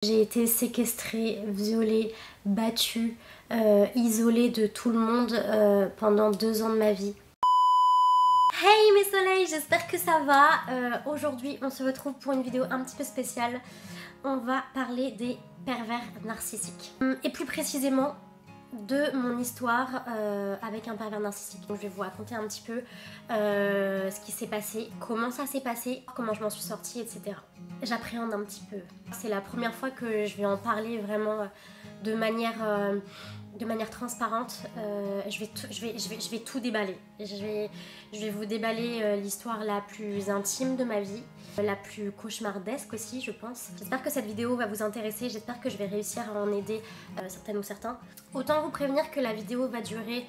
J'ai été séquestrée, violée, battue, isolée de tout le monde pendant 2 ans de ma vie. Hey mes soleils, j'espère que ça va. Aujourd'hui on se retrouve pour une vidéo un petit peu spéciale. On va parler des pervers narcissiques. Et plus précisément de mon histoire avec un pervers narcissique. Donc je vais vous raconter un petit peu ce qui s'est passé, comment ça s'est passé, comment je m'en suis sortie, etc. J'appréhende un petit peu. C'est la première fois que je vais en parler vraiment de manière transparente. Je vais tout déballer. Je vais vous déballer l'histoire la plus intime de ma vie, la plus cauchemardesque aussi, je pense. J'espère que cette vidéo va vous intéresser, j'espère que je vais réussir à en aider certaines ou certains. Autant vous prévenir que la vidéo va durer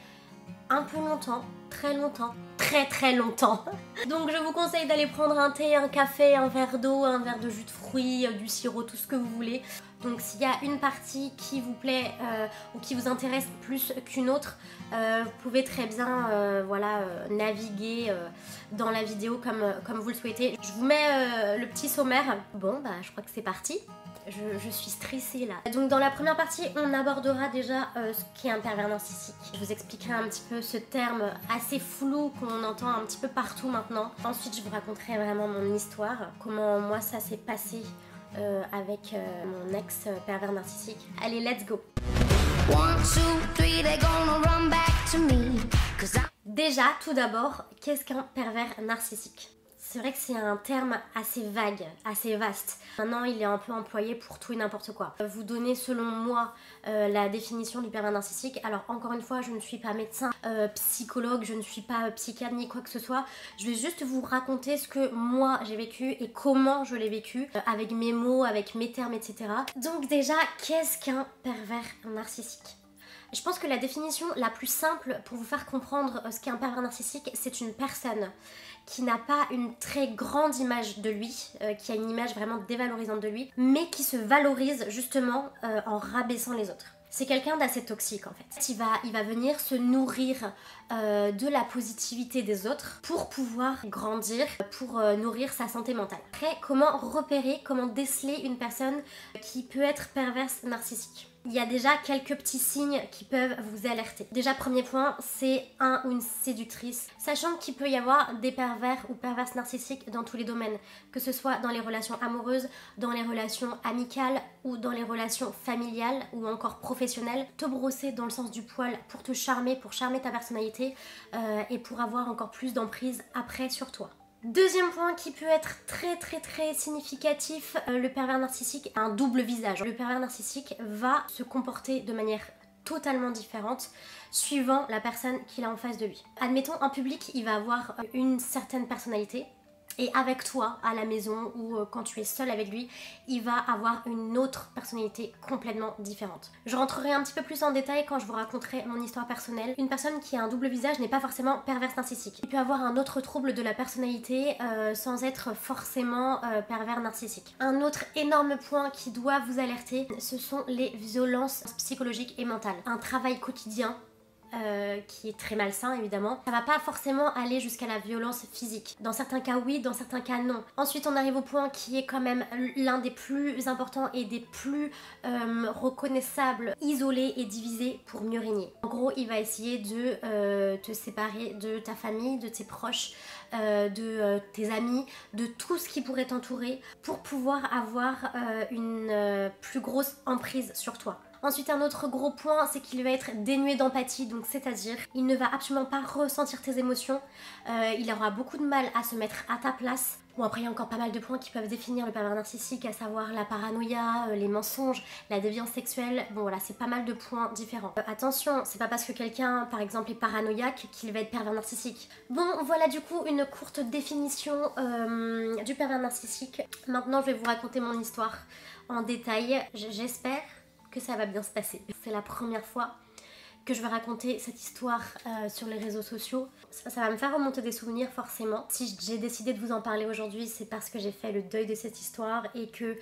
un peu longtemps, très longtemps, très longtemps. Donc je vous conseille d'aller prendre un thé, un café, un verre d'eau, un verre de jus de fruits, du sirop, tout ce que vous voulez. Donc s'il y a une partie qui vous plaît ou qui vous intéresse plus qu'une autre, vous pouvez très bien naviguer dans la vidéo comme vous le souhaitez. Je vous mets le petit sommaire. Bon bah je crois que c'est parti. Je suis stressée là. Donc dans la première partie, on abordera déjà ce qu'est un pervers narcissique. Je vous expliquerai un petit peu ce terme assez flou qu'on entend un petit peu partout maintenant. Ensuite, je vous raconterai vraiment mon histoire, comment moi ça s'est passé avec mon ex pervers narcissique. Allez, let's go. Déjà, tout d'abord, qu'est-ce qu'un pervers narcissique ? C'est vrai que c'est un terme assez vague, assez vaste. Maintenant, il est un peu employé pour tout et n'importe quoi. Vous donnez selon moi la définition du pervers narcissique. Alors encore une fois, je ne suis pas médecin, psychologue, je ne suis pas psychiatre ni quoi que ce soit. Je vais juste vous raconter ce que moi j'ai vécu et comment je l'ai vécu, avec mes mots, avec mes termes, etc. Donc déjà, qu'est-ce qu'un pervers narcissique ? Je pense que la définition la plus simple pour vous faire comprendre ce qu'est un pervers narcissique, c'est une personne qui n'a pas une très grande image de lui, qui a une image vraiment dévalorisante de lui, mais qui se valorise justement en rabaissant les autres. C'est quelqu'un d'assez toxique en fait. Il va venir se nourrir de la positivité des autres pour pouvoir grandir, pour nourrir sa santé mentale. Après, comment repérer, comment déceler une personne qui peut être perverse narcissique ? Il y a déjà quelques petits signes qui peuvent vous alerter. Déjà, premier point, c'est un ou une séductrice. Sachant qu'il peut y avoir des pervers ou perverses narcissiques dans tous les domaines, que ce soit dans les relations amoureuses, dans les relations amicales ou dans les relations familiales ou encore professionnelles. Te brosser dans le sens du poil pour te charmer, pour charmer ta personnalité et pour avoir encore plus d'emprise après sur toi. Deuxième point qui peut être très significatif, le pervers narcissique a un double visage. Le pervers narcissique va se comporter de manière totalement différente suivant la personne qu'il a en face de lui. Admettons, en public, il va avoir une certaine personnalité. Et avec toi, à la maison ou quand tu es seul avec lui, il va avoir une autre personnalité complètement différente. Je rentrerai un petit peu plus en détail quand je vous raconterai mon histoire personnelle. Une personne qui a un double visage n'est pas forcément perverse narcissique. Il peut avoir un autre trouble de la personnalité sans être forcément pervers narcissique. Un autre énorme point qui doit vous alerter, ce sont les violences psychologiques et mentales. Un travail quotidien qui est très malsain évidemment. Ça va pas forcément aller jusqu'à la violence physique. Dans certains cas oui, dans certains cas non. Ensuite on arrive au point qui est quand même l'un des plus importants et des plus reconnaissables, isoler et diviser pour mieux régner. En gros il va essayer de te séparer de ta famille, de tes proches, de tes amis, de tout ce qui pourrait t'entourer pour pouvoir avoir une plus grosse emprise sur toi. Ensuite, un autre gros point, c'est qu'il va être dénué d'empathie, donc c'est-à-dire, il ne va absolument pas ressentir tes émotions, il aura beaucoup de mal à se mettre à ta place. Bon, après, il y a encore pas mal de points qui peuvent définir le pervers narcissique, à savoir la paranoïa, les mensonges, la déviance sexuelle. Bon, voilà, c'est pas mal de points différents. Attention, c'est pas parce que quelqu'un, par exemple, est paranoïaque qu'il va être pervers narcissique. Bon, voilà du coup une courte définition du pervers narcissique. Maintenant, je vais vous raconter mon histoire en détail. J'espère que ça va bien se passer. C'est la première fois que je vais raconter cette histoire sur les réseaux sociaux. Ça va me faire remonter des souvenirs forcément. Si j'ai décidé de vous en parler aujourd'hui, c'est parce que j'ai fait le deuil de cette histoire et que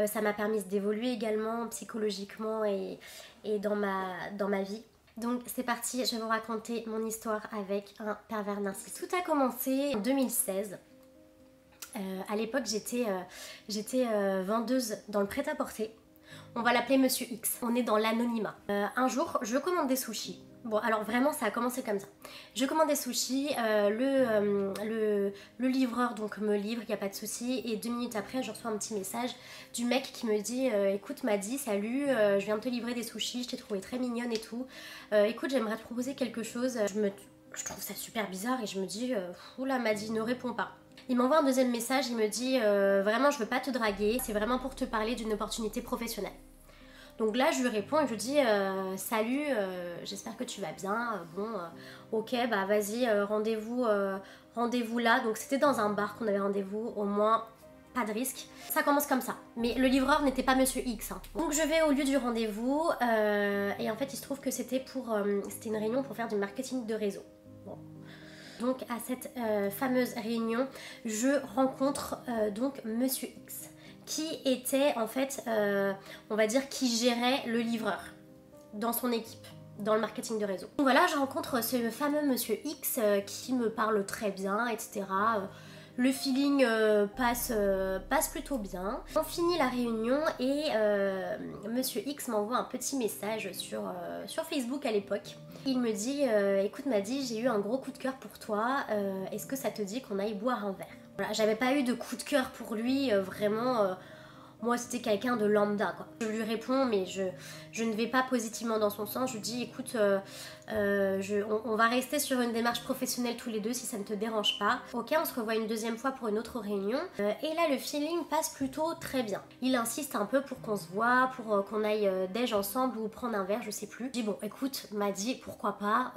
ça m'a permis d'évoluer également psychologiquement et dans ma vie. Donc c'est parti, je vais vous raconter mon histoire avec un pervers narcissique. Tout a commencé en 2016. À l'époque j'étais vendeuse dans le prêt-à-porter. On va l'appeler Monsieur X. On est dans l'anonymat. Un jour, je commande des sushis. Bon, alors vraiment, ça a commencé comme ça. Je commande des sushis, le livreur donc me livre, il n'y a pas de souci. Et 2 minutes après, je reçois un petit message du mec qui me dit écoute, Maddy, salut, je viens de te livrer des sushis, je t'ai trouvé très mignonne et tout. Écoute, j'aimerais te proposer quelque chose. Je trouve ça super bizarre et je me dis oula, Maddy, ne réponds pas. Il m'envoie un deuxième message, il me dit vraiment, je veux pas te draguer, c'est vraiment pour te parler d'une opportunité professionnelle. Donc là, je lui réponds et je lui dis salut, j'espère que tu vas bien. Ok, bah vas-y, rendez-vous là. Donc c'était dans un bar qu'on avait rendez-vous, au moins pas de risque. Ça commence comme ça. Mais le livreur n'était pas Monsieur X. Hein. Donc je vais au lieu du rendez-vous et en fait, il se trouve que c'était une réunion pour faire du marketing de réseau. Bon. Donc à cette fameuse réunion, je rencontre donc Monsieur X, qui était en fait, on va dire, qui gérait le livreur dans son équipe, dans le marketing de réseau. Donc voilà, je rencontre ce fameux Monsieur X qui me parle très bien, etc. Le feeling passe plutôt bien. On finit la réunion et Monsieur X m'envoie un petit message sur Facebook à l'époque. Il me dit écoute Maddy, j'ai eu un gros coup de cœur pour toi, est-ce que ça te dit qu'on aille boire un verre? Voilà, j'avais pas eu de coup de cœur pour lui, vraiment, moi c'était quelqu'un de lambda quoi. Je lui réponds mais je ne vais pas positivement dans son sens, je lui dis écoute, on va rester sur une démarche professionnelle tous les deux si ça ne te dérange pas. Ok, on se revoit une deuxième fois pour une autre réunion, et là le feeling passe plutôt très bien. Il insiste un peu pour qu'on se voit, pour qu'on aille déj ensemble ou prendre un verre, je sais plus. Je dis bon écoute Maddy, pourquoi pas,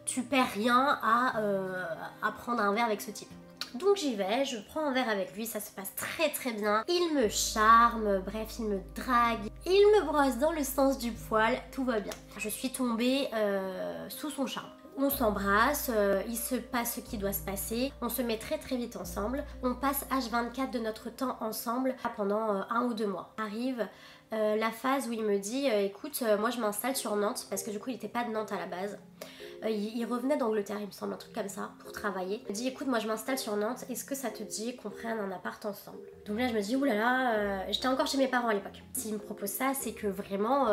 tu perds rien à prendre un verre avec ce type. Donc j'y vais, je prends un verre avec lui, ça se passe très très bien. Il me charme, bref, il me drague, il me brosse dans le sens du poil, tout va bien. Je suis tombée sous son charme. On s'embrasse, il se passe ce qui doit se passer, on se met très très vite ensemble, on passe H24 de notre temps ensemble pendant 1 ou 2 mois. Arrive la phase où il me dit écoute, moi je m'installe sur Nantes, parce que du coup il n'était pas de Nantes à la base. Il revenait d'Angleterre, il me semble, un truc comme ça, pour travailler. Il me dit écoute, moi je m'installe sur Nantes, est-ce que ça te dit qu'on prenne un appart ensemble? Donc là je me dis oulala, j'étais encore chez mes parents à l'époque. S'il me propose ça, c'est que vraiment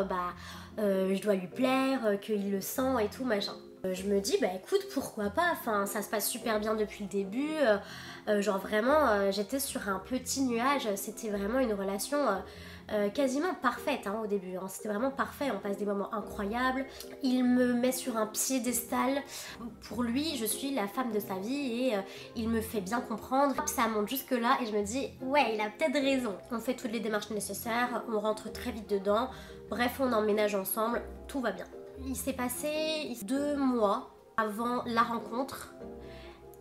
je dois lui plaire, qu'il le sent et tout machin. Je me dis bah écoute, pourquoi pas, enfin ça se passe super bien depuis le début, genre vraiment j'étais sur un petit nuage, c'était vraiment une relation quasiment parfaite hein, au début, hein. C'était vraiment parfait, on passe des moments incroyables, il me met sur un piédestal, pour lui je suis la femme de sa vie et il me fait bien comprendre, ça monte jusque là et je me dis ouais il a peut-être raison. On fait toutes les démarches nécessaires, on rentre très vite dedans, bref on emménage ensemble, tout va bien. Il s'est passé 2 mois avant la rencontre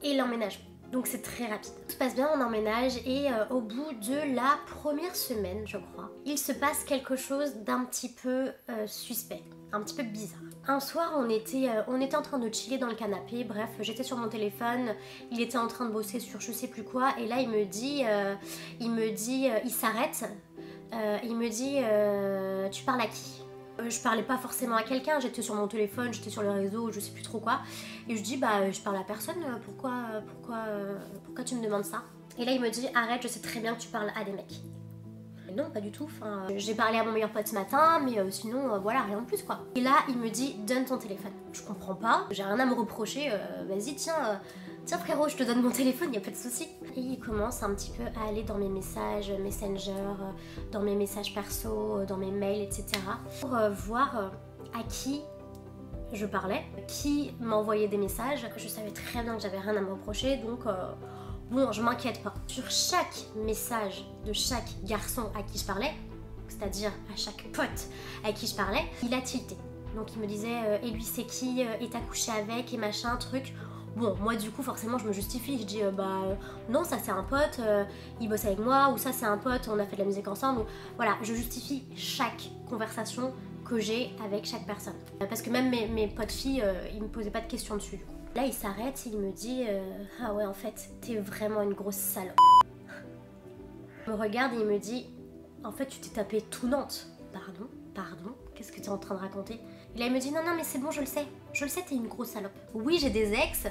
et l'emménagement. Donc c'est très rapide. Tout se passe bien, on emménage et au bout de la première semaine, je crois, il se passe quelque chose d'un petit peu suspect, un petit peu bizarre. Un soir, on était en train de chiller dans le canapé, bref, j'étais sur mon téléphone, il était en train de bosser sur je sais plus quoi, et là il me dit, il s'arrête, il me dit tu parles à qui? Je parlais pas forcément à quelqu'un, j'étais sur mon téléphone, j'étais sur le réseau, je sais plus trop quoi. Et je dis bah je parle à personne, pourquoi tu me demandes ça? Et là il me dit arrête, je sais très bien que tu parles à des mecs. Et non, pas du tout, enfin, j'ai parlé à mon meilleur pote ce matin, mais sinon voilà, rien de plus quoi. Et là il me dit donne ton téléphone. Je comprends pas, j'ai rien à me reprocher, vas-y tiens frérot, je te donne mon téléphone, y a pas de souci. Et il commence un petit peu à aller dans mes messages Messenger, dans mes messages perso, dans mes mails, etc. Pour voir à qui je parlais, qui m'envoyait des messages. Je savais très bien que j'avais rien à me reprocher, donc bon, je m'inquiète pas. Sur chaque message de chaque garçon à qui je parlais, c'est-à-dire à chaque pote à qui je parlais, il a tilté. Donc il me disait et lui c'est qui, et t'as couché avec, et machin, truc. Bon, moi du coup forcément je me justifie, je dis non ça c'est un pote, il bosse avec moi, ou ça c'est un pote, on a fait de la musique ensemble, ou... voilà, je justifie chaque conversation que j'ai avec chaque personne. Parce que même mes potes filles, ils me posaient pas de questions dessus. Là il s'arrête, il me dit ah ouais en fait t'es vraiment une grosse salope. Il me regarde et il me dit en fait tu t'es tapé tout Nantes. Pardon, qu'est-ce que tu es en train de raconter? Et là il me dit non mais c'est bon, je le sais t'es une grosse salope. Oui j'ai des ex,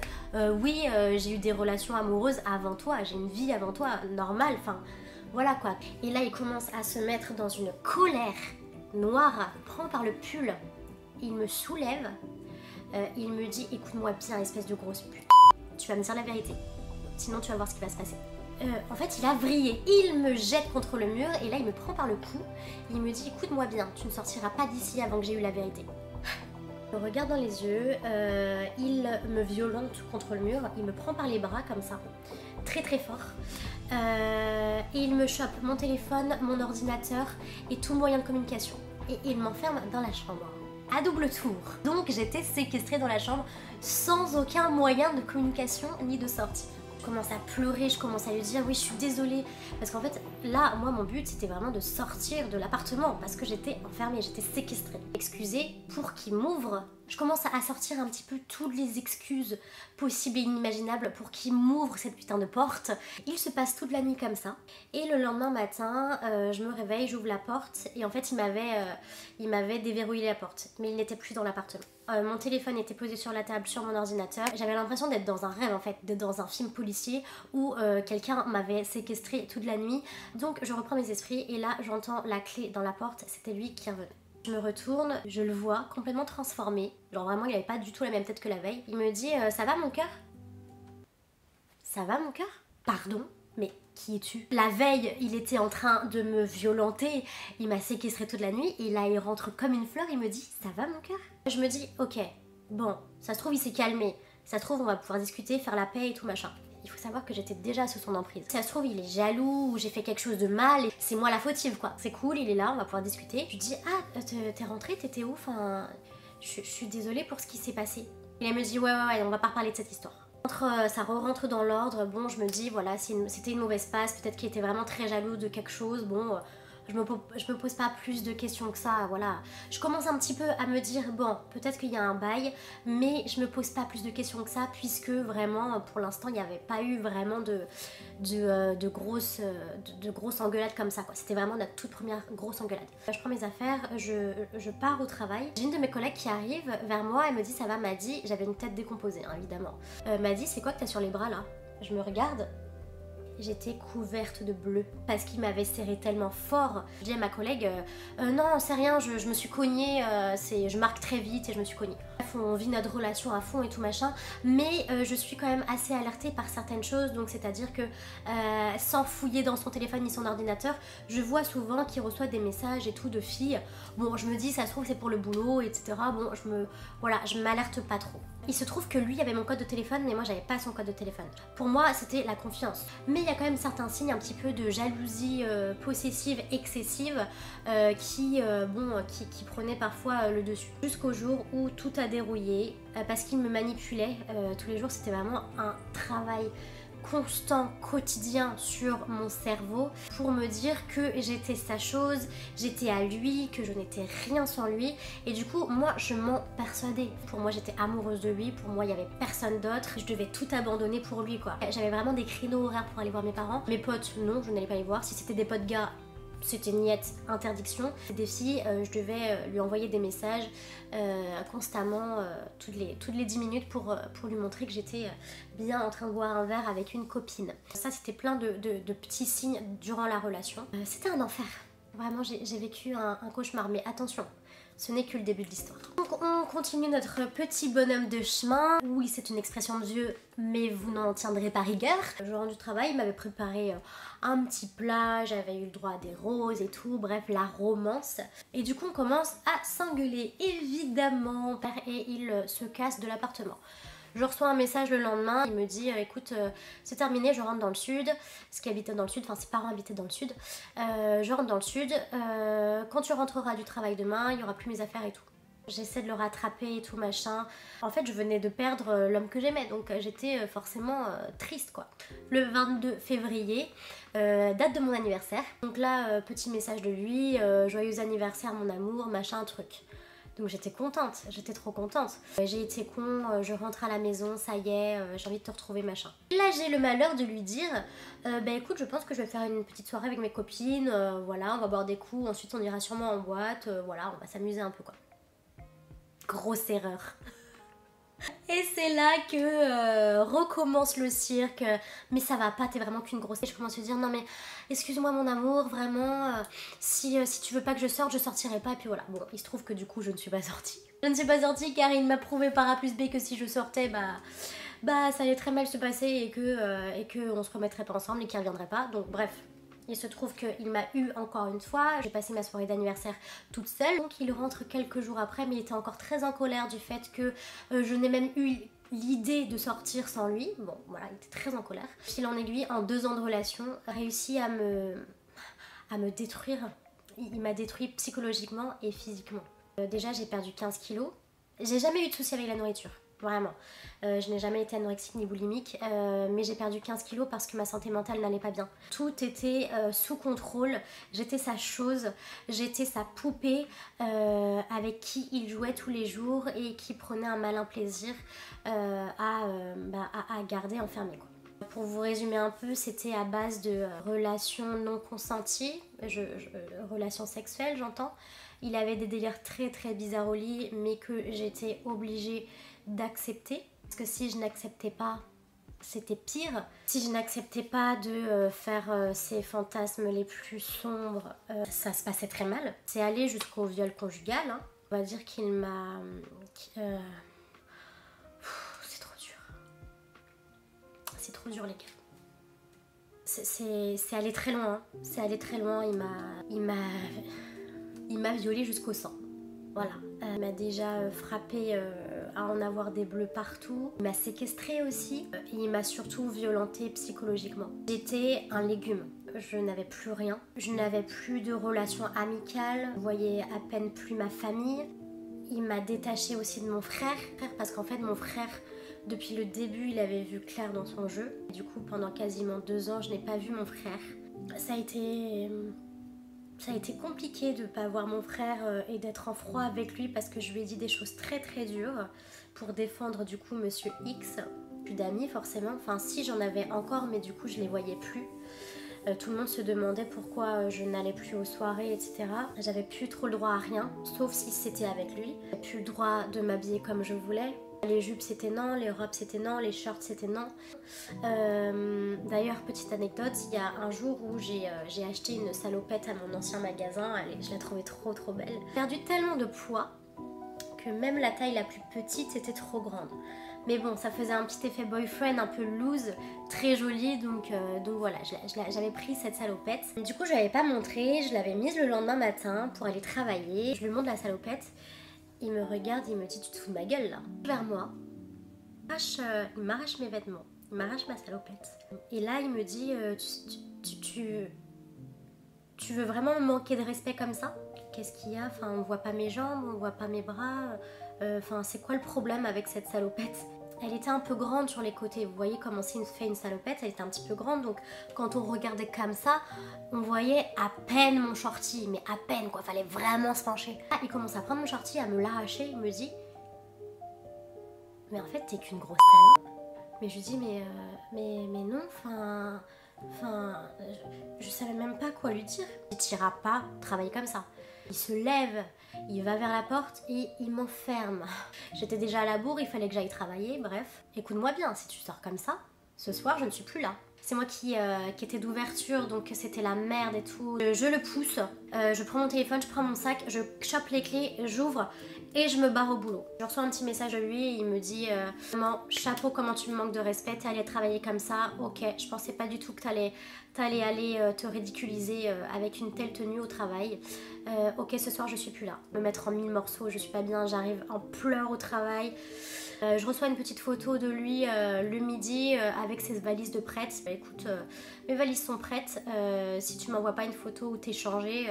oui j'ai eu des relations amoureuses avant toi, j'ai une vie avant toi, normale, enfin voilà quoi. Et là il commence à se mettre dans une colère noire, prend par le pull, il me soulève, il me dit écoute-moi bien espèce de grosse pute, tu vas me dire la vérité, sinon tu vas voir ce qui va se passer. En fait il a vrillé, il me jette contre le mur et là il me prend par le cou, il me dit écoute-moi bien, tu ne sortiras pas d'ici avant que j'ai eu la vérité. Je me regarde dans les yeux, il me violente contre le mur, il me prend par les bras comme ça, très très fort. Et il me chope mon téléphone, mon ordinateur et tout moyen de communication. Et il m'enferme dans la chambre, à double tour. Donc j'étais séquestrée dans la chambre sans aucun moyen de communication ni de sortie. Je commence à pleurer, je commence à lui dire oui je suis désolée. Parce qu'en fait là, moi mon but c'était vraiment de sortir de l'appartement parce que j'étais enfermée, j'étais séquestrée. Excusez pour qu'il m'ouvre. Je commence à sortir un petit peu toutes les excuses possibles et inimaginables pour qu'il m'ouvre cette putain de porte. Il se passe toute la nuit comme ça. Et le lendemain matin, je me réveille, j'ouvre la porte et en fait il m'avait déverrouillé la porte. Mais il n'était plus dans l'appartement. Mon téléphone était posé sur la table, sur mon ordinateur. J'avais l'impression d'être dans un rêve en fait, d'être dans un film policier où quelqu'un m'avait séquestrée toute la nuit. Donc je reprends mes esprits et là j'entends la clé dans la porte, c'était lui qui revenait. Je me retourne, je le vois complètement transformé. Genre vraiment il avait pas du tout la même tête que la veille. Il me dit ça va mon cœur? Ça va mon cœur? Pardon? Mais qui es-tu? La veille, il était en train de me violenter, il m'a séquestrée toute la nuit et là il rentre comme une fleur, il me dit ça va mon cœur? Je me dis ok, bon, ça se trouve il s'est calmé, ça se trouve on va pouvoir discuter, faire la paix et tout machin. Il faut savoir que j'étais déjà sous son emprise. Ça se trouve il est jaloux ou j'ai fait quelque chose de mal et c'est moi la fautive quoi. C'est cool, il est là, on va pouvoir discuter. Je lui dis ah t'es rentrée, t'étais où? Enfin, je suis désolée pour ce qui s'est passé. Et elle me dit ouais on va pas reparler de cette histoire. Ça rentre dans l'ordre, bon je me dis voilà c'était une mauvaise passe, peut-être qu'il était vraiment très jaloux de quelque chose, bon je me pose pas plus de questions que ça, voilà. Je commence un petit peu à me dire bon peut-être qu'il y a un bail, mais je me pose pas plus de questions que ça puisque vraiment pour l'instant il n'y avait pas eu vraiment de grosses engueulades comme ça quoi. C'était vraiment notre toute première grosse engueulade. Je prends mes affaires, je pars au travail. J'ai une de mes collègues qui arrive vers moi, elle me dit ça va Maddy, j'avais une tête décomposée hein, évidemment. Maddy c'est quoi que t'as sur les bras là? Je me regarde. J'étais couverte de bleu parce qu'il m'avait serré tellement fort. Je dis à ma collègue non c'est rien, je me suis cognée, je marque très vite et je me suis cognée. Bref, on vit notre relation à fond et tout machin, mais je suis quand même assez alertée par certaines choses, donc c'est à dire que sans fouiller dans son téléphone ni son ordinateur, je vois souvent qu'il reçoit des messages et tout de filles. Bon je me dis ça se trouve c'est pour le boulot etc. Bon je m'alerte pas trop. Il se trouve que lui avait mon code de téléphone mais moi j'avais pas son code de téléphone. Pour moi c'était la confiance. Mais il y a quand même certains signes un petit peu de jalousie possessive excessive qui prenaient parfois le dessus. Jusqu'au jour où tout a dérouillé parce qu'il me manipulait tous les jours. C'était vraiment un travail constant, quotidien sur mon cerveau pour me dire que j'étais sa chose, j'étais à lui, que je n'étais rien sans lui et du coup moi je m'en persuadais. Pour moi j'étais amoureuse de lui, pour moi il n'y avait personne d'autre, je devais tout abandonner pour lui quoi. J'avais vraiment des créneaux horaires pour aller voir mes parents. Mes potes non, je n'allais pas les voir. Si c'était des potes gars, c'était niette, interdiction. Des filles, je devais lui envoyer des messages constamment, toutes les 10 minutes pour lui montrer que j'étais bien en train de boire un verre avec une copine. Ça, c'était plein de petits signes durant la relation. C'était un enfer. Vraiment, j'ai vécu un cauchemar, mais attention, ce n'est que le début de l'histoire. Donc on continue notre petit bonhomme de chemin. Oui, c'est une expression de vieux, mais vous n'en tiendrez pas rigueur. Je rentre du travail, il m'avait préparé un petit plat, j'avais eu le droit à des roses et tout, bref, la romance. Et du coup, on commence à s'engueuler, évidemment, et il se casse de l'appartement. Je reçois un message le lendemain, il me dit écoute c'est terminé, je rentre dans le sud, parce qu'il habitait dans le sud, enfin ses parents habitaient dans le sud, je rentre dans le sud, quand tu rentreras du travail demain, il n'y aura plus mes affaires et tout. J'essaie de le rattraper et tout machin. En fait je venais de perdre l'homme que j'aimais, donc j'étais forcément triste quoi. Le 22 février, date de mon anniversaire, donc là petit message de lui, joyeux anniversaire mon amour, machin truc. Donc j'étais contente, j'étais trop contente. J'ai été con, je rentre à la maison, ça y est, j'ai envie de te retrouver machin. Là j'ai le malheur de lui dire, bah écoute je pense que je vais faire une petite soirée avec mes copines, voilà on va boire des coups, ensuite on ira sûrement en boîte, voilà on va s'amuser un peu quoi. Grosse erreur. Et c'est là que recommence le cirque. Mais ça va pas, t'es vraiment qu'une grosse. Et je commence à lui dire non mais excuse-moi mon amour, vraiment, si tu veux pas que je sorte, je sortirai pas. Et puis voilà, bon, il se trouve que du coup je ne suis pas sortie. Je ne suis pas sortie car il m'a prouvé par A plus B que si je sortais, bah ça allait très mal se passer et que on se remettrait pas ensemble et qu'il reviendrait pas. Donc bref. Il se trouve qu'il m'a eu encore une fois, j'ai passé ma soirée d'anniversaire toute seule. Donc il rentre quelques jours après, mais il était encore très en colère du fait que je n'ai même eu l'idée de sortir sans lui. Bon voilà, il était très en colère. Fil en aiguille, en 2 ans de relation, réussi à me détruire. Il m'a détruit psychologiquement et physiquement. Déjà j'ai perdu 15 kilos. J'ai jamais eu de soucis avec la nourriture. Vraiment. Je n'ai jamais été anorexique ni boulimique, mais j'ai perdu 15 kilos parce que ma santé mentale n'allait pas bien. Tout était sous contrôle, j'étais sa chose, j'étais sa poupée avec qui il jouait tous les jours et qui prenait un malin plaisir à garder enfermé, quoi. Pour vous résumer un peu, c'était à base de relations non consenties, relations sexuelles j'entends. Il avait des délires très très bizarres au lit, mais que j'étais obligée d'accepter. Parce que si je n'acceptais pas, c'était pire. Si je n'acceptais pas de faire ses fantasmes les plus sombres, ça se passait très mal. C'est allé jusqu'au viol conjugal. Hein. On va dire qu'il m'a... c'est trop dur. C'est trop dur les gars. C'est allé très loin. Hein. C'est allé très loin. Il m'a violée jusqu'au sang. Voilà. Il m'a déjà frappé à en avoir des bleus partout. Il m'a séquestrée aussi. Et il m'a surtout violentée psychologiquement. J'étais un légume. Je n'avais plus rien. Je n'avais plus de relations amicales. Je voyais à peine plus ma famille. Il m'a détachée aussi de mon frère. Parce qu'en fait, mon frère, depuis le début, il avait vu clair dans son jeu. Du coup, pendant quasiment 2 ans, je n'ai pas vu mon frère. Ça a été compliqué de ne pas voir mon frère et d'être en froid avec lui parce que je lui ai dit des choses très très dures pour défendre du coup Monsieur X. Plus d'amis forcément, enfin si j'en avais encore mais du coup je les voyais plus. Tout le monde se demandait pourquoi je n'allais plus aux soirées, etc. J'avais plus trop le droit à rien, sauf si c'était avec lui. J'avais plus le droit de m'habiller comme je voulais. Les jupes c'était non, les robes c'était non, les shorts c'était non. D'ailleurs, petite anecdote, il y a un jour où j'ai acheté une salopette à mon ancien magasin, je la trouvais trop trop belle. J'ai perdu tellement de poids que même la taille la plus petite était trop grande. Mais bon, ça faisait un petit effet boyfriend un peu loose, très joli, donc voilà, j'avais pris cette salopette. Du coup, je l'avais pas montrée, je l'avais mise le lendemain matin pour aller travailler. Je lui montre la salopette. Il me regarde, il me dit tu te fous de ma gueule là. Vers moi, il m'arrache mes vêtements, il m'arrache ma salopette. Et là il me dit tu veux vraiment me manquer de respect comme ça? Qu'est-ce qu'il y a? Enfin on voit pas mes jambes, on voit pas mes bras. Enfin c'est quoi le problème avec cette salopette? Elle était un peu grande sur les côtés, vous voyez comment c'est fait une salopette, elle était un petit peu grande, donc quand on regardait comme ça, on voyait à peine mon shorty, mais à peine quoi, fallait vraiment se pencher. Ah, il commence à prendre mon shorty, à me l'arracher, il me dit mais en fait t'es qu'une grosse salope. Mais je lui dis mais non, je savais même pas quoi lui dire. Il t'iras pas travailler comme ça. Il se lève, il va vers la porte et il m'enferme. J'étais déjà à la bourre, il fallait que j'aille travailler, bref. Écoute-moi bien, si tu sors comme ça, ce soir je ne suis plus là. C'est moi qui était d'ouverture, donc c'était la merde et tout. Je le pousse, je prends mon téléphone, je prends mon sac, je chope les clés, j'ouvre et je me barre au boulot. Je reçois un petit message de lui et il me dit chapeau, comment tu me manques de respect, t'es allé travailler comme ça, ok, je pensais pas du tout que t'allais aller te ridiculiser avec une telle tenue au travail. Ok, ce soir je suis plus là. Me mettre en 1000 morceaux, je suis pas bien, j'arrive en pleurs au travail. Je reçois une petite photo de lui le midi avec ses valises de prêtes. Écoute, mes valises sont prêtes. Si tu m'envoies pas une photo où t'es changée,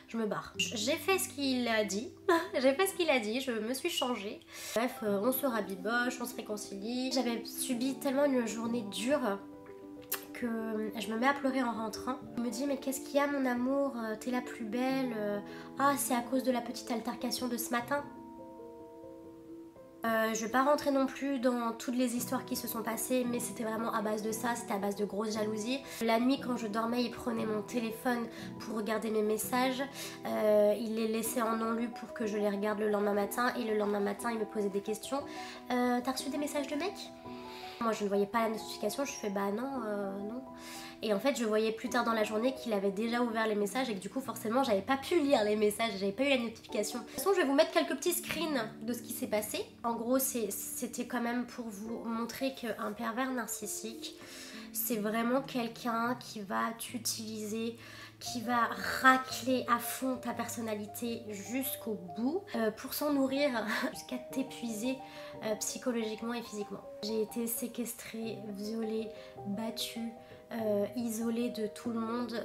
je me barre. J'ai fait ce qu'il a dit. J'ai fait ce qu'il a dit. Je me suis changée. Bref, on se rabiboche, on se réconcilie. J'avais subi tellement une journée dure que je me mets à pleurer en rentrant. Il me dit mais qu'est-ce qu'il y a mon amour, t'es la plus belle. Ah, c'est à cause de la petite altercation de ce matin. Je vais pas rentrer non plus dans toutes les histoires qui se sont passées, mais c'était vraiment à base de ça, c'était à base de grosse jalousie. La nuit quand je dormais, il prenait mon téléphone pour regarder mes messages, il les laissés en non lu pour que je les regarde le lendemain matin, et le lendemain matin il me posait des questions. T'as reçu des messages de mecs? Moi je ne voyais pas la notification, je fais bah non, non. Et en fait je voyais plus tard dans la journée qu'il avait déjà ouvert les messages et que du coup forcément j'avais pas pu lire les messages, j'avais pas eu la notification. De toute façon je vais vous mettre quelques petits screens de ce qui s'est passé. En gros c'était quand même pour vous montrer qu'un pervers narcissique, c'est vraiment quelqu'un qui va t'utiliser, qui va racler à fond ta personnalité jusqu'au bout pour s'en nourrir jusqu'à t'épuiser psychologiquement et physiquement. J'ai été séquestrée, violée, battue, isolée de tout le monde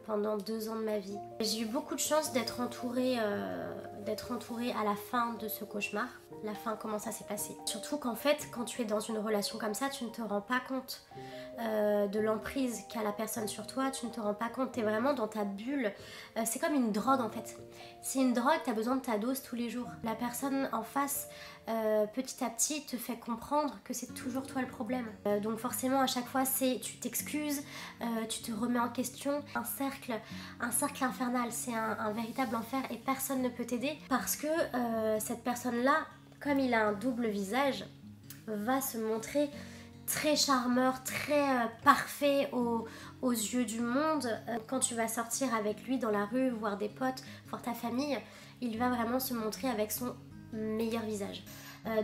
pendant 2 ans de ma vie. J'ai eu beaucoup de chance d'être entourée à la fin de ce cauchemar. La fin, comment ça s'est passé. Surtout qu'en fait, quand tu es dans une relation comme ça, tu ne te rends pas compte de l'emprise qu'a la personne sur toi, tu ne te rends pas compte, tu es vraiment dans ta bulle. C'est comme une drogue en fait. C'est une drogue, tu as besoin de ta dose tous les jours. La personne en face, petit à petit, te fait comprendre que c'est toujours toi le problème. Donc forcément, à chaque fois, tu t'excuses, tu te remets en question. Un cercle infernal, c'est un véritable enfer et personne ne peut t'aider parce que cette personne-là, comme il a un double visage, va se montrer très charmeur, très parfait aux yeux du monde. Quand tu vas sortir avec lui dans la rue, voir des potes, voir ta famille, il va vraiment se montrer avec son meilleur visage.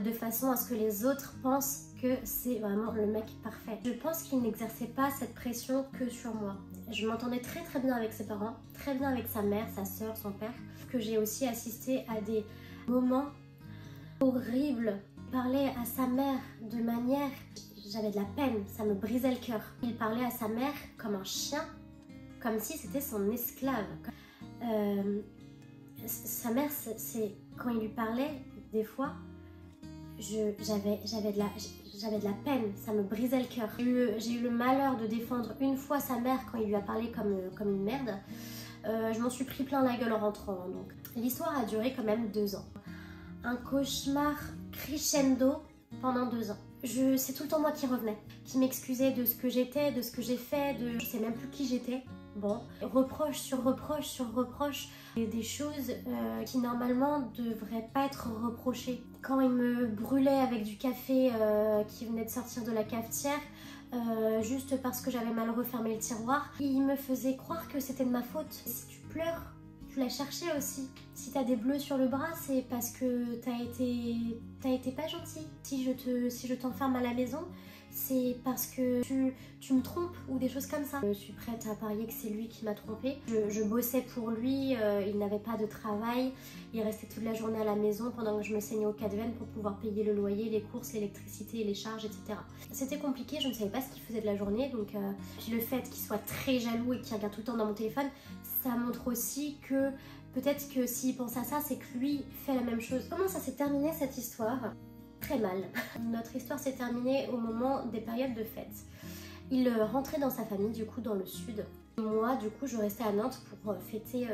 De façon à ce que les autres pensent que c'est vraiment le mec parfait. Je pense qu'il n'exerçait pas cette pression que sur moi. Je m'entendais très très bien avec ses parents, très bien avec sa mère, sa soeur, son père. Que j'ai aussi assisté à des moments horribles. Il parlait à sa mère de manière... J'avais de la peine, ça me brisait le cœur. Il parlait à sa mère comme un chien, comme si c'était son esclave. Sa mère, quand il lui parlait, des fois, j'avais de la peine, ça me brisait le cœur. J'ai eu le malheur de défendre une fois sa mère quand il lui a parlé comme une merde. Je m'en suis pris plein la gueule en rentrant. Donc. L'histoire a duré quand même 2 ans. Un cauchemar crescendo pendant 2 ans. C'est tout le temps moi qui revenais, qui m'excusais de ce que j'étais, de ce que j'ai fait, je sais même plus qui j'étais. Bon, reproche sur reproche sur reproche, des choses qui normalement devraient pas être reprochées. Quand il me brûlait avec du café qui venait de sortir de la cafetière, juste parce que j'avais mal refermé le tiroir, il me faisait croire que c'était de ma faute. Si tu pleures, tu l'as cherché aussi. Si t'as des bleus sur le bras, c'est parce que t'as été pas gentil. Si je t'enferme à la maison, c'est parce que tu me trompes ou des choses comme ça. Je suis prête à parier que c'est lui qui m'a trompée. Je bossais pour lui, il n'avait pas de travail, il restait toute la journée à la maison pendant que je me saignais au cas de veine pour pouvoir payer le loyer, les courses, l'électricité, les charges, etc. C'était compliqué, je ne savais pas ce qu'il faisait de la journée, donc puis le fait qu'il soit très jaloux et qu'il regarde tout le temps dans mon téléphone, ça montre aussi que peut-être que s'il pense à ça, c'est que lui fait la même chose. Comment ça s'est terminé cette histoire ? Très mal. Notre histoire s'est terminée au moment des périodes de fête. Il rentrait dans sa famille, du coup, dans le sud. Moi, du coup, je restais à Nantes pour fêter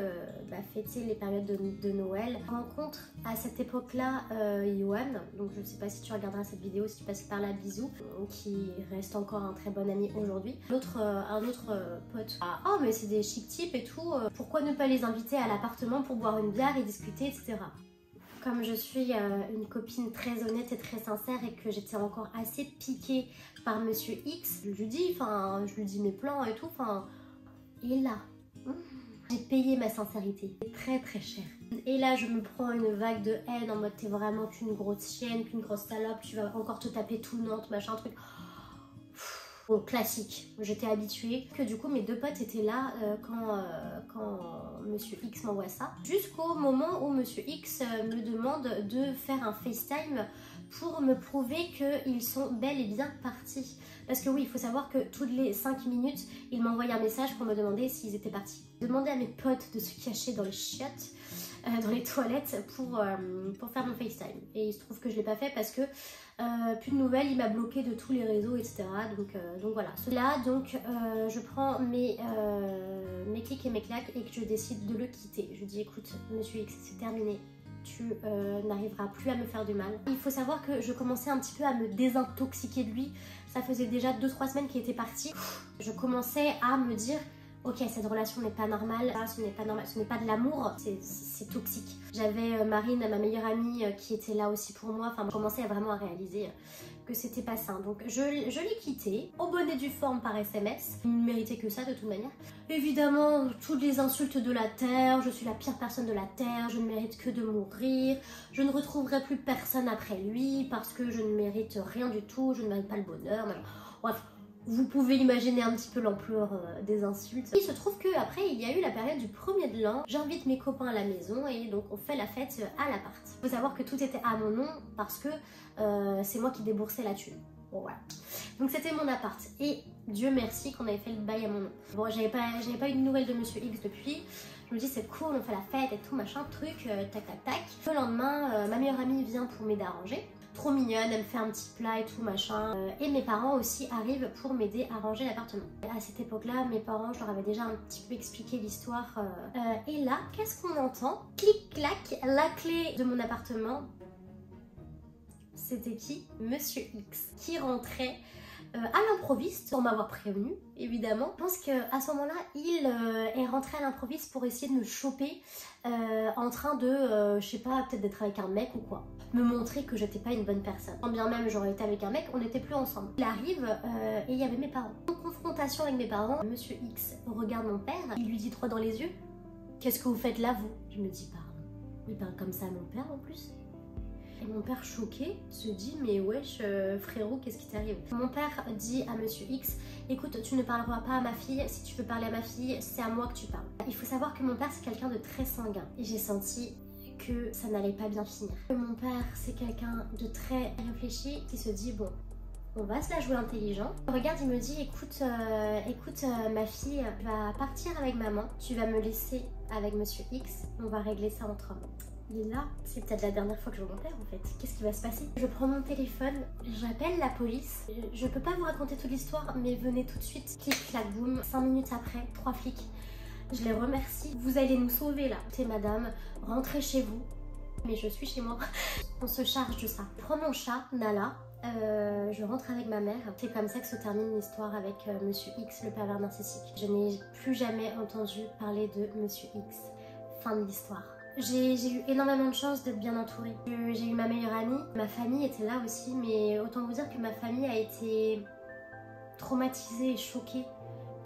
les périodes de Noël. Je rencontre à cette époque-là Yohan, donc je ne sais pas si tu regarderas cette vidéo, si tu passes par là, bisous, qui reste encore un très bon ami aujourd'hui. Un autre pote. Ah, oh, mais c'est des chic types et tout, pourquoi ne pas les inviter à l'appartement pour boire une bière et discuter, etc. Comme je suis une copine très honnête et très sincère et que j'étais encore assez piquée par Monsieur X, je lui dis mes plans et tout, et là, j'ai payé ma sincérité, très très cher. Et là je me prends une vague de haine en mode t'es vraiment qu'une grosse chienne, qu'une grosse salope, tu vas encore te taper tout Nantes, machin truc. Bon, classique, j'étais habituée. Que du coup mes 2 potes étaient là quand Monsieur X m'envoie ça. Jusqu'au moment où Monsieur X me demande de faire un FaceTime pour me prouver qu'ils sont bel et bien partis. Parce que oui, il faut savoir que toutes les 5 minutes, il m'envoyait un message pour me demander s'ils étaient partis. Demander à mes potes de se cacher dans les chiottes, dans les toilettes pour faire mon FaceTime. Et il se trouve que je ne l'ai pas fait parce que plus de nouvelles, il m'a bloqué de tous les réseaux, etc. Donc voilà. Là, je prends mes clics et mes claques et que je décide de le quitter. Je dis écoute, Monsieur X, c'est terminé. Tu n'arriveras plus à me faire du mal. Il faut savoir que je commençais un petit peu à me désintoxiquer de lui. Ça faisait déjà 2-3 semaines qu'il était parti. Je commençais à me dire Ok, cette relation n'est pas normale, ce n'est pas normal, ce n'est pas de l'amour, c'est toxique. J'avais Marine, ma meilleure amie, qui était là aussi pour moi, enfin je commençais vraiment à réaliser que c'était pas sain. Donc je l'ai quitté, au bonnet du forme par SMS, il ne méritait que ça de toute manière. Évidemment, toutes les insultes de la terre, je suis la pire personne de la terre, je ne mérite que de mourir, je ne retrouverai plus personne après lui parce que je ne mérite rien du tout, je ne mérite pas le bonheur, bref. Vous pouvez imaginer un petit peu l'ampleur des insultes. Il se trouve qu'après, il y a eu la période du 1er de l'an. J'invite mes copains à la maison et donc on fait la fête à l'appart. Il faut savoir que tout était à mon nom parce que c'est moi qui déboursais la thune. Bon voilà. Donc c'était mon appart. Et Dieu merci qu'on avait fait le bail à mon nom. Bon, j'avais pas eu de nouvelles de Monsieur X depuis. Je me dis c'est cool, on fait la fête et tout, machin, truc, tac tac tac. Le lendemain, ma meilleure amie vient pour m'aider à ranger. Trop mignonne, elle me fait un petit plat et tout machin. Et mes parents aussi arrivent pour m'aider à ranger l'appartement. À cette époque-là, mes parents, je leur avais déjà un petit peu expliqué l'histoire. Et là, qu'est-ce qu'on entend? Clic-clac, la clé de mon appartement. C'était qui? Monsieur X, qui rentrait à l'improviste, sans m'avoir prévenu, évidemment. Je pense qu'à ce moment-là, il est rentré à l'improviste pour essayer de me choper en train de, je sais pas, peut-être d'être avec un mec ou quoi. Me montrer que j'étais pas une bonne personne. Quand bien même j'aurais été avec un mec, on n'était plus ensemble. Il arrive et il y avait mes parents. En confrontation avec mes parents, Monsieur X regarde mon père, il lui dit droit dans les yeux, qu'est-ce que vous faites là vous? Je me dis pardon. Il parle comme ça à mon père en plus. Et mon père choqué se dit mais wesh frérot, qu'est-ce qui t'arrive? Mon père dit à Monsieur X, écoute, tu ne parleras pas à ma fille, si tu veux parler à ma fille, c'est à moi que tu parles. Il faut savoir que mon père c'est quelqu'un de très sanguin et j'ai senti que ça n'allait pas bien finir. Mon père c'est quelqu'un de très réfléchi qui se dit bon, on va se la jouer intelligent. Il regarde, il me dit écoute, ma fille va partir avec maman, tu vas me laisser avec Monsieur X, on va régler ça entre hommes. Et là, c'est peut-être la dernière fois que je vois mon père en fait. Qu'est-ce qui va se passer? Je prends mon téléphone, j'appelle la police. Je peux pas vous raconter toute l'histoire, mais venez tout de suite. Clic, clac, boum. 5 minutes après, 3 flics. Je les remercie. Vous allez nous sauver là. C'est madame, rentrez chez vous. Mais je suis chez moi. On se charge de ça. Je prends mon chat, Nala. Je rentre avec ma mère. C'est comme ça que se termine l'histoire avec Monsieur X, le pervers narcissique. Je n'ai plus jamais entendu parler de Monsieur X. Fin de l'histoire. J'ai eu énormément de chance d'être bien entourée. J'ai eu ma meilleure amie, ma famille était là aussi, mais autant vous dire que ma famille a été traumatisée et choquée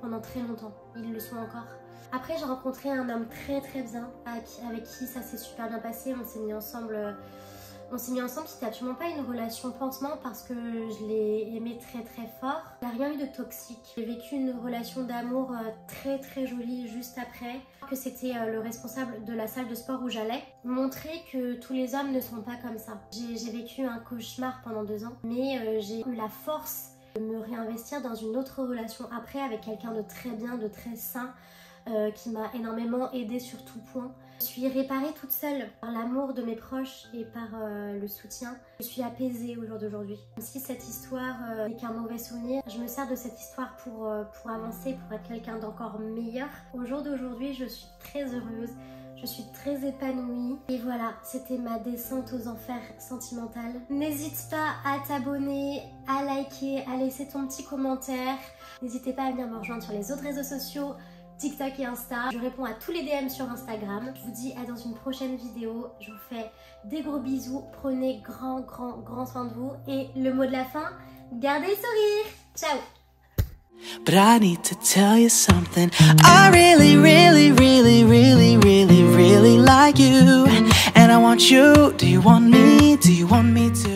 pendant très longtemps. Ils le sont encore. Après j'ai rencontré un homme très bien avec qui ça s'est super bien passé. On s'est mis ensemble, c'était absolument pas une relation pansement parce que je l'ai aimé très fort. Il n'y a rien eu de toxique. J'ai vécu une relation d'amour très jolie juste après. Que c'était le responsable de la salle de sport où j'allais. Montrer que tous les hommes ne sont pas comme ça. J'ai vécu un cauchemar pendant 2 ans, mais j'ai eu la force de me réinvestir dans une autre relation après avec quelqu'un de très bien, de très sain, qui m'a énormément aidée sur tout point. Je suis réparée toute seule par l'amour de mes proches et par le soutien. Je suis apaisée au jour d'aujourd'hui. Même si cette histoire n'est qu'un mauvais souvenir, je me sers de cette histoire pour avancer, pour être quelqu'un d'encore meilleur. Au jour d'aujourd'hui, je suis très heureuse. Je suis très épanouie. Et voilà, c'était ma descente aux enfers sentimentale. N'hésite pas à t'abonner, à liker, à laisser ton petit commentaire. N'hésitez pas à venir me rejoindre sur les autres réseaux sociaux, TikTok et Insta. Je réponds à tous les DM sur Instagram. Je vous dis à dans une prochaine vidéo. Je vous fais des gros bisous. Prenez grand soin de vous. Et le mot de la fin, gardez le sourire. Ciao! But I need to tell you something. I really like you. And I want you. Do you want me? Do you want me to?